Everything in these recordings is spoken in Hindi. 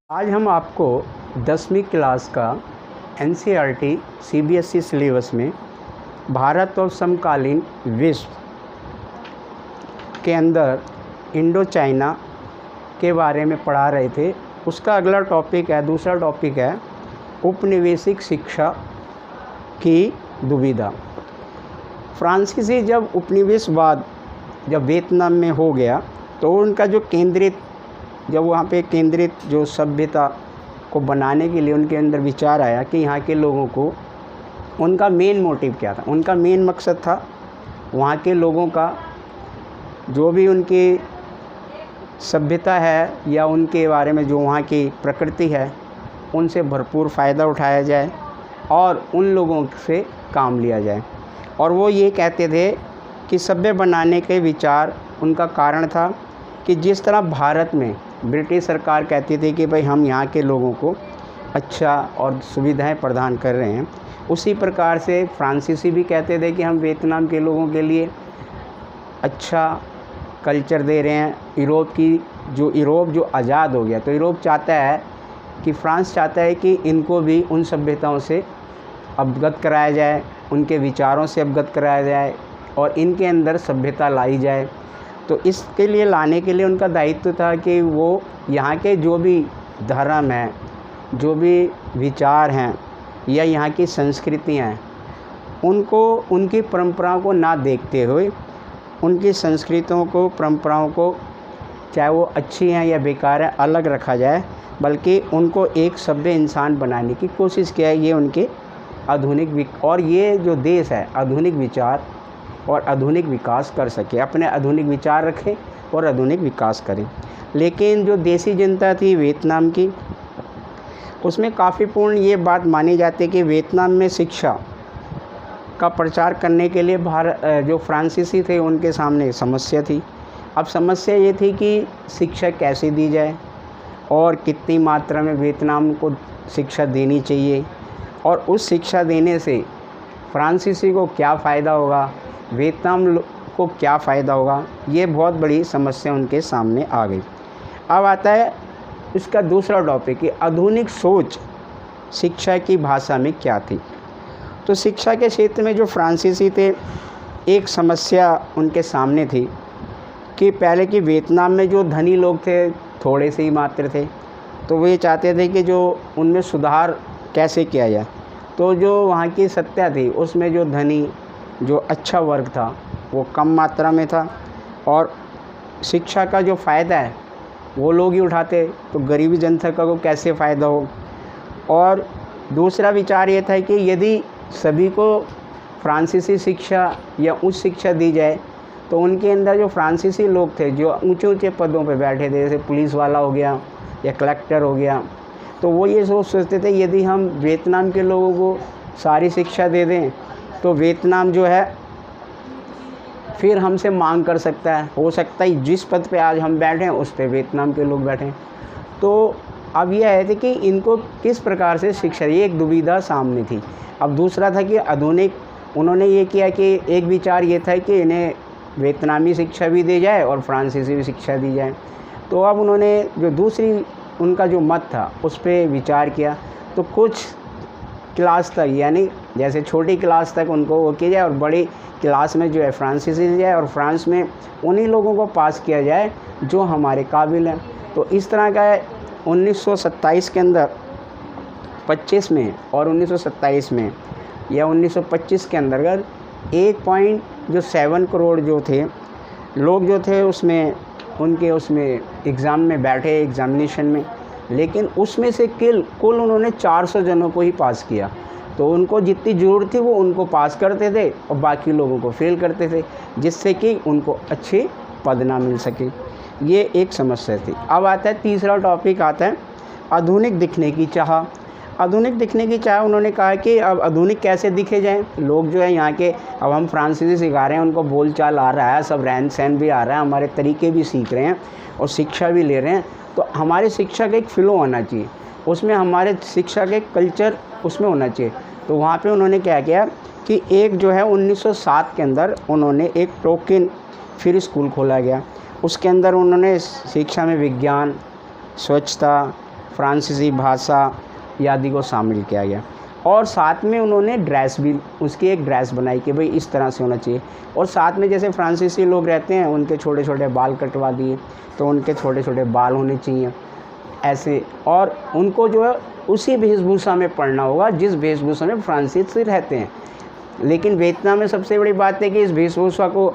आज हम आपको 10वीं क्लास का NCERT CBSE सिलेबस में भारत और समकालीन विश्व के अंदर इंडो चाइना के बारे में पढ़ा रहे थे। उसका अगला टॉपिक है, दूसरा टॉपिक है उपनिवेशिक शिक्षा की दुविधा। फ्रांसीसी जब उपनिवेशवाद जब वियतनाम में हो गया तो उनका जो वहाँ पे केंद्रित जो सभ्यता को बनाने के लिए उनके अंदर विचार आया कि यहाँ के लोगों को, उनका मेन मोटिव क्या था, उनका मेन मकसद था वहाँ के लोगों का जो भी उनकी सभ्यता है या उनके बारे में जो वहाँ की प्रकृति है उनसे भरपूर फ़ायदा उठाया जाए और उन लोगों से काम लिया जाए। और वो ये कहते थे कि सभ्य बनाने के विचार उनका कारण था कि जिस तरह भारत में ब्रिटिश सरकार कहती थी कि भाई हम यहाँ के लोगों को अच्छा और सुविधाएं प्रदान कर रहे हैं, उसी प्रकार से फ्रांसीसी भी कहते थे कि हम वियतनाम के लोगों के लिए अच्छा कल्चर दे रहे हैं। यूरोप जो आज़ाद हो गया तो यूरोप चाहता है कि फ्रांस चाहता है कि इनको भी उन सभ्यताओं से अवगत कराया जाए, उनके विचारों से अवगत कराया जाए और इनके अंदर सभ्यता लाई जाए। तो इसके लिए लाने के लिए उनका दायित्व था कि वो यहाँ के जो भी धर्म हैं, जो भी विचार हैं या यहाँ की संस्कृतियाँ हैं, उनको उनकी परंपराओं को ना देखते हुए उनकी संस्कृतियों को, परंपराओं को, चाहे वो अच्छी हैं या बेकार हैं, अलग रखा जाए, बल्कि उनको एक सभ्य इंसान बनाने की कोशिश किया है। ये उनके और ये जो देश है आधुनिक विचार और आधुनिक विकास कर सके, अपने आधुनिक विचार रखें और आधुनिक विकास करें। लेकिन जो देसी जनता थी वियतनाम की, उसमें काफ़ी पूर्ण ये बात मानी जाती है कि वियतनाम में शिक्षा का प्रचार करने के लिए जो फ्रांसीसी थे उनके सामने समस्या थी। अब समस्या ये थी कि शिक्षा कैसे दी जाए और कितनी मात्रा में वियतनाम को शिक्षा देनी चाहिए और उस शिक्षा देने से फ्रांसीसी को क्या फ़ायदा होगा, वियतनाम को क्या फ़ायदा होगा, ये बहुत बड़ी समस्या उनके सामने आ गई। अब आता है इसका दूसरा टॉपिक कि आधुनिक सोच शिक्षा की भाषा में क्या थी। तो शिक्षा के क्षेत्र में जो फ्रांसीसी थे, एक समस्या उनके सामने थी कि पहले कि वियतनाम में जो धनी लोग थे थोड़े से ही मात्र थे, तो वो ये चाहते थे कि जो उनमें सुधार कैसे किया जाए। तो जो वहाँ की सत्ता थी उसमें जो धनी, जो अच्छा वर्ग था वो कम मात्रा में था और शिक्षा का जो फ़ायदा है वो लोग ही उठाते, तो गरीबी जनता को कैसे फ़ायदा हो। और दूसरा विचार ये था कि यदि सभी को फ्रांसीसी शिक्षा या उच्च शिक्षा दी जाए तो उनके अंदर जो फ्रांसीसी लोग थे जो ऊंचे ऊंचे पदों पर बैठे थे, जैसे पुलिस वाला हो गया या कलेक्टर हो गया, तो वो ये सोचते थे यदि हम वियतनाम के लोगों को सारी शिक्षा दे दें तो वियतनाम जो है फिर हमसे मांग कर सकता है, हो सकता है जिस पद पे आज हम बैठे हैं उस पे वियतनाम के लोग बैठें। तो अब यह है कि इनको किस प्रकार से शिक्षा, ये एक दुविधा सामने थी। अब दूसरा था कि आधुनिक, उन्होंने ये किया कि एक विचार ये था कि इन्हें वियतनामी शिक्षा भी दी जाए और फ्रांसीसी भी शिक्षा दी जाए। तो अब उन्होंने जो दूसरी उनका जो मत था उस पर विचार किया, तो कुछ क्लास तक, यानी जैसे छोटी क्लास तक उनको वो किया जाए और बड़ी क्लास में जो है फ्रांसीसी दी जाए और फ्रांस में उन्हीं लोगों को पास किया जाए जो हमारे काबिल हैं। तो इस तरह का 1927 के अंदर 25 में और 1927 में या 1925 के अंदर अगर 1.7 करोड़ जो थे लोग जो थे उसमें एग्ज़ाम में बैठे, एग्ज़ामिनेशन में, लेकिन उसमें से कुल उन्होंने 400 जनों को ही पास किया। तो उनको जितनी ज़रूरत थी वो उनको पास करते थे और बाकी लोगों को फेल करते थे, जिससे कि उनको अच्छे पद ना मिल सके। ये एक समस्या थी। अब आता है तीसरा टॉपिक, आता है आधुनिक दिखने की चाह। आधुनिक दिखने की चाह, उन्होंने कहा कि अब आधुनिक कैसे दिखे जाएं। लोग जो है यहाँ के, अब हम फ्रांसीसी सिखा रहे हैं, उनको बोलचाल आ रहा है, सब रहन सहन भी आ रहा है, हमारे तरीके भी सीख रहे हैं और शिक्षा भी ले रहे हैं। तो हमारे शिक्षा का एक फ़्लो होना चाहिए, उसमें हमारे शिक्षा के कल्चर उसमें होना चाहिए। तो वहाँ पे उन्होंने क्या किया कि एक जो है 1907 के अंदर उन्होंने एक टोकन फिर स्कूल खोला गया। उसके अंदर उन्होंने शिक्षा में विज्ञान, स्वच्छता, फ्रांसीसी भाषा आदि को शामिल किया गया। और साथ में उन्होंने ड्रेस भी, उसकी एक ड्रेस बनाई कि भाई इस तरह से होना चाहिए। और साथ में जैसे फ्रांसीसी लोग रहते हैं, उनके छोटे छोटे बाल कटवा दिए, तो उनके छोटे छोटे बाल होने चाहिए ऐसे। और उनको जो है उसी वेशभूषा में पढ़ना होगा जिस वेशभूषा में फ्रांसीसी रहते हैं। लेकिन वियतनाम में सबसे बड़ी बात है कि इस वेशभूषा को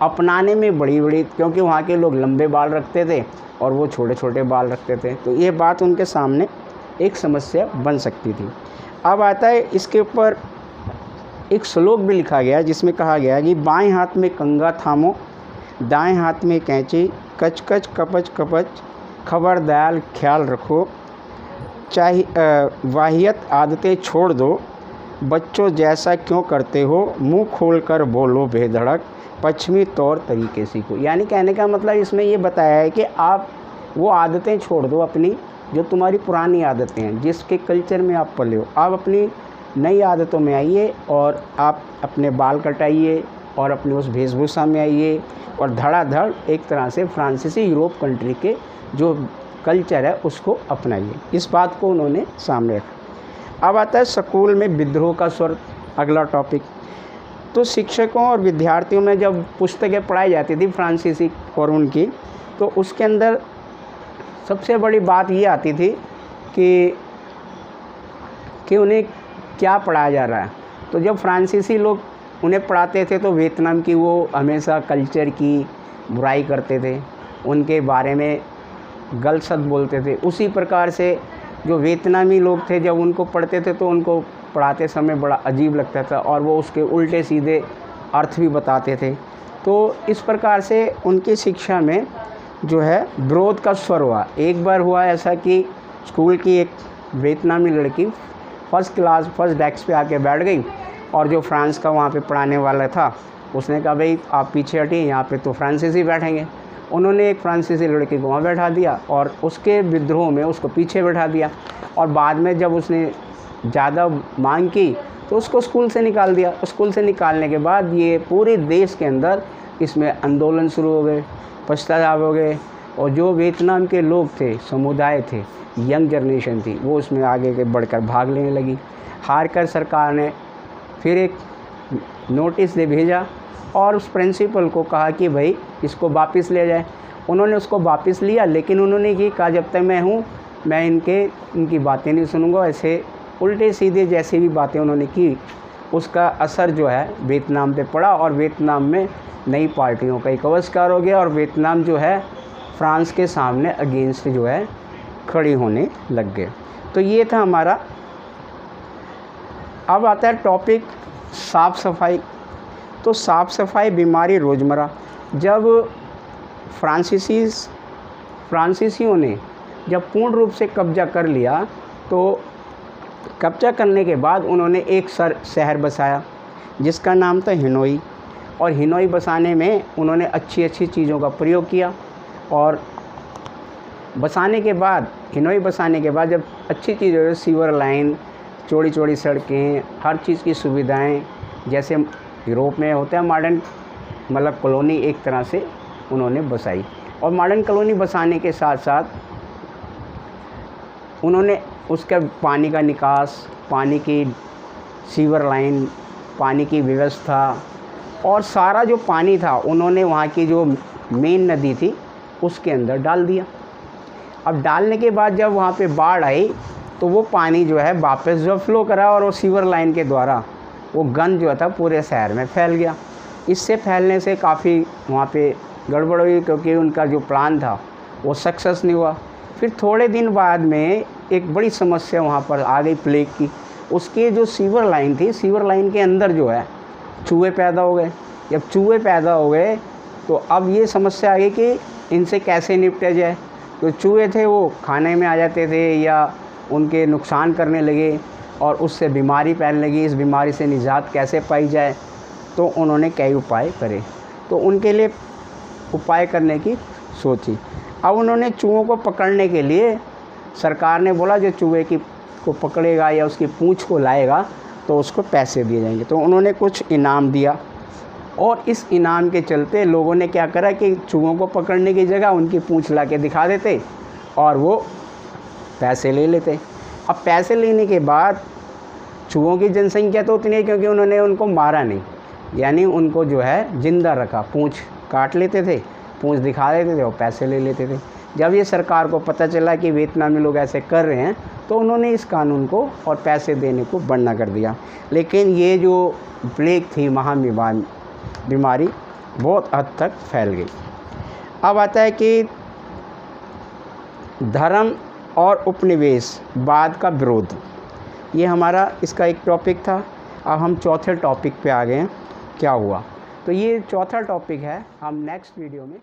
अपनाने में बड़ी क्योंकि वहाँ के लोग लंबे बाल रखते थे और वो छोटे छोटे बाल रखते थे, तो ये बात उनके सामने एक समस्या बन सकती थी। अब आता है इसके ऊपर एक श्लोक भी लिखा गया जिसमें कहा गया कि बाएं हाथ में कंगा थामो, दाएं हाथ में कैंची, कच कच कपच कपच, खबर दयाल ख्याल रखो, वाहियत आदतें छोड़ दो, बच्चों जैसा क्यों करते हो, मुंह खोलकर बोलो बेधड़क, पश्चिमी तौर तरीके सीखो। यानी कहने का मतलब इसमें ये बताया है कि आप वो आदतें छोड़ दो अपनी, जो तुम्हारी पुरानी आदतें हैं, जिसके कल्चर में आप पले हो। आप अपनी नई आदतों में आइए और आप अपने बाल कटाइए और अपनी उस वेशभूषा में आइए और धड़ाधड़ एक तरह से फ्रांसीसी यूरोप कंट्री के जो कल्चर है उसको अपनाइए। इस बात को उन्होंने सामने रखा। अब आता है स्कूल में विद्रोह का स्वर, अगला टॉपिक। तो शिक्षकों और विद्यार्थियों में जब पुस्तकें पढ़ाई जाती थी फ्रांसीसी और उनकी, तो उसके अंदर सबसे बड़ी बात ये आती थी कि उन्हें क्या पढ़ाया जा रहा है। तो जब फ्रांसीसी लोग उन्हें पढ़ाते थे तो वियतनाम की वो हमेशा कल्चर की बुराई करते थे, उनके बारे में गलत शब्द बोलते थे। उसी प्रकार से जो वियतनामी लोग थे जब उनको पढ़ते थे तो उनको पढ़ाते समय बड़ा अजीब लगता था और वो उसके उल्टे सीधे अर्थ भी बताते थे। तो इस प्रकार से उनकी शिक्षा में जो है विरोध का स्वर हुआ। एक बार हुआ ऐसा कि स्कूल की एक वियतनामी लड़की फर्स्ट डेस्क पे आके बैठ गई और जो फ्रांस का वहाँ पे पढ़ाने वाला था उसने कहा भाई आप पीछे हटिए, यहाँ पे तो फ्रांसीसी बैठेंगे। उन्होंने एक फ्रांसीसी लड़की को वहाँ बैठा दिया और उसके विद्रोह में उसको पीछे बैठा दिया। और बाद में जब उसने ज़्यादा मांग की तो उसको स्कूल से निकाल दिया। स्कूल से निकालने के बाद ये पूरे देश के अंदर इसमें आंदोलन शुरू हो गए, पश्चाताप हो गए। और जो वियतनाम के लोग थे, समुदाय थे, यंग जनरेशन थी, वो उसमें आगे के बढ़कर भाग लेने लगी। हार कर सरकार ने फिर एक नोटिस दे भेजा और उस प्रिंसिपल को कहा कि भाई इसको वापस ले जाए। उन्होंने उसको वापस लिया, लेकिन उन्होंने ये कहा जब तक मैं हूँ मैं इनकी बातें नहीं सुनूंगा। ऐसे उल्टे सीधे जैसी भी बातें उन्होंने की, उसका असर जो है वियतनाम पे पड़ा और वियतनाम में नई पार्टियों का एक आविष्कार हो गया और वियतनाम जो है फ्रांस के सामने अगेंस्ट जो है खड़ी होने लग गए। तो ये था हमारा। अब आता है टॉपिक साफ़ सफाई। तो साफ़ सफाई बीमारी रोज़मर्रा। जब फ्रांसीसियों ने जब पूर्ण रूप से कब्जा कर लिया तो कब्जा करने के बाद उन्होंने एक शहर बसाया जिसका नाम था हिनोई। और हिनोई बसाने में उन्होंने अच्छी अच्छी चीज़ों का प्रयोग किया। और हिनोई बसाने के बाद जब अच्छी चीज़ें, सीवर लाइन, चौड़ी चौड़ी सड़कें, हर चीज़ की सुविधाएं, जैसे यूरोप में होता है मॉडर्न मतलब कॉलोनी, एक तरह से उन्होंने बसाई। और मॉडर्न कॉलोनी बसाने के साथ साथ उन्होंने उसका पानी का निकास, पानी की सीवर लाइन, पानी की व्यवस्था और सारा जो पानी था उन्होंने वहाँ की जो मेन नदी थी उसके अंदर डाल दिया। अब डालने के बाद जब वहाँ पे बाढ़ आई तो वो पानी जो है वापस जो फ्लो करा और वो सीवर लाइन के द्वारा वो गंद जो था पूरे शहर में फैल गया। इससे फैलने से काफ़ी वहाँ पे गड़बड़ हुई क्योंकि उनका जो प्लान था वो सक्सेस नहीं हुआ। फिर थोड़े दिन बाद में एक बड़ी समस्या वहाँ पर आ गई प्लेग की। उसके जो सीवर लाइन थी, सीवर लाइन के अंदर जो है चूहे पैदा हो गए। जब चूहे पैदा हो गए तो अब ये समस्या आ गई कि इनसे कैसे निपटा जाए। तो चूहे थे वो खाने में आ जाते थे या उनके नुकसान करने लगे और उससे बीमारी फैलने लगी। इस बीमारी से निजात कैसे पाई जाए, तो उन्होंने कई उपाय करे। तो उनके लिए उपाय करने की सोची। अब उन्होंने चूहों को पकड़ने के लिए सरकार ने बोला जो चूहे को पकड़ेगा या उसकी पूँछ को लाएगा तो उसको पैसे दिए जाएंगे। तो उन्होंने कुछ इनाम दिया और इस इनाम के चलते लोगों ने क्या करा कि चूहों को पकड़ने की जगह उनकी पूंछ ला के दिखा देते और वो पैसे ले लेते। अब पैसे लेने के बाद चूहों की जनसंख्या तो उतनी है क्योंकि उन्होंने उनको मारा नहीं, यानी उनको जो है ज़िंदा रखा, पूंछ काट लेते थे, पूंछ दिखा देते थे और पैसे ले लेते थे। जब ये सरकार को पता चला कि वियतनामी लोग ऐसे कर रहे हैं तो उन्होंने इस कानून को और पैसे देने को बंद कर दिया। लेकिन ये जो प्लेग थी, बीमारी बहुत हद तक फैल गई। अब आता है कि धर्म और उपनिवेशवाद का विरोध, ये हमारा इसका एक टॉपिक था। अब हम चौथे टॉपिक पे आ गए हैं, क्या हुआ। तो ये चौथा टॉपिक है, हम नेक्स्ट वीडियो में